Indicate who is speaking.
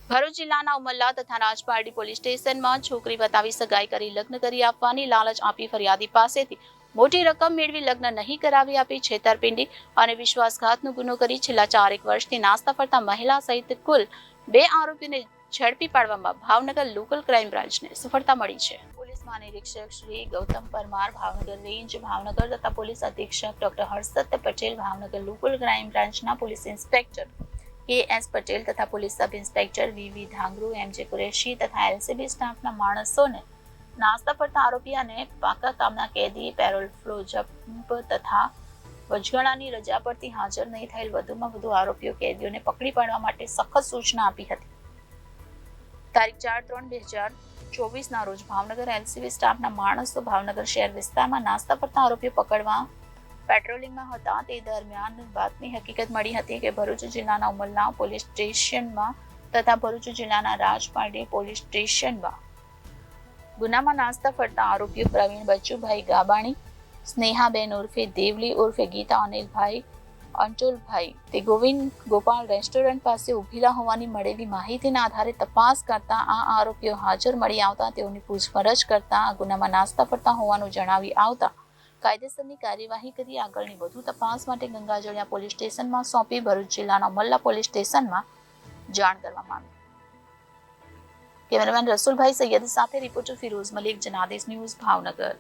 Speaker 1: ભરૂચ જિલ્લાના ઉમરલા તથા રાજપારડી પોલીસ સ્ટેશનમાં છોકરી બતાવી સગાઈ કરી લગ્ન કરી આપવાની લાલચ આપી ફરિયાદી પાસેથી મોટી રકમ મેળવી લગ્ન નહીં કરાવી આપી છેતરપિંડી અને વિશ્વાસઘાતનો ગુનો કરી છેલ્લા 4 વર્ષથી નાસ્તા ફરતા મહિલા સહિત કુલ 2 આરોપીઓને ઝડપી પાડવામાં ભાવનગર લોકલ ક્રાઇમ બ્રાન્ચને સફળતા મળી છે. પોલીસ મહાનિરીક્ષક શ્રી ગૌતમ પરમાર ભાવનગર રેન્જ ભાવનગર તથા પોલીસ અધિક્ષક doctor Harshad Patel Bhavnagar local crime બ્રાન્ચના પોલીસ ઇન્સ્પેક્ટર કે.એસ. પટેલ તથા police sub inspector V Dhangru M J. Qureshi તથા એલસીબી સ્ટાફના માણસોને નાસ્તા ફરતા આરોપી અને પાકા કામના કેદી પેરોલ ફ્લો જમ્પ તથા વચગાળાની રજા પરથી હાજર નહીં થયેલ વધુમાં વધુ આરોપીઓ કેદીઓને પકડી પાડવા માટે સખત સૂચના આપી હતી. તારીખ 4/3/2024 રોજ ભાવનગર એલસીબી સ્ટાફના માણસો ભાવનગર શહેર વિસ્તારમાં નાસ્તા ફરતા આરોપીઓ પકડવા પેટ્રોલિંગમાં હતા. તે દરમિયાન બાતમી હકીકત મળી હતી કે ભરૂચ જિલ્લાના ઉમરલા પોલીસ સ્ટેશનમાં તથા ભરૂચ જિલ્લાના રાજપારડી પોલીસ સ્ટેશનમાં ગુનામાં નાસ્તા ફરતા આરોપીઓ પ્રવીણ બચ્ચુભાઈ ગાબાણી, સ્નેહાબેન ઉર્ફે દેવલી ઉર્ફે ગીતા અનિલભાઈ અંચોલભાઈ તે ગોવિંદ ગોપાલ રેસ્ટોરન્ટ પાસે ઉભેલા હોવાની મળેલી માહિતીના આધારે તપાસ કરતા આ આરોપીઓ હાજર મળી આવતા તેઓની પૂછપરછ કરતા આ ગુનામાં નાસ્તા ફરતા હોવાનું જણાવી આવતા કાયદેસરની કાર્યવાહી કરી આગળની વધુ તપાસ માટે ગંગાજળિયા પોલીસ સ્ટેશનમાં સોંપી ભરૂચ જિલ્લાના ઉમરલા પોલીસ સ્ટેશનમાં જાણ કરવામાં આવી. કેમેરામેન રસુલભાઈ સૈયદ સાથે રિપોર્ટર ફિરોઝ મલિક, જનાદેશ ન્યૂઝ, ભાવનગર.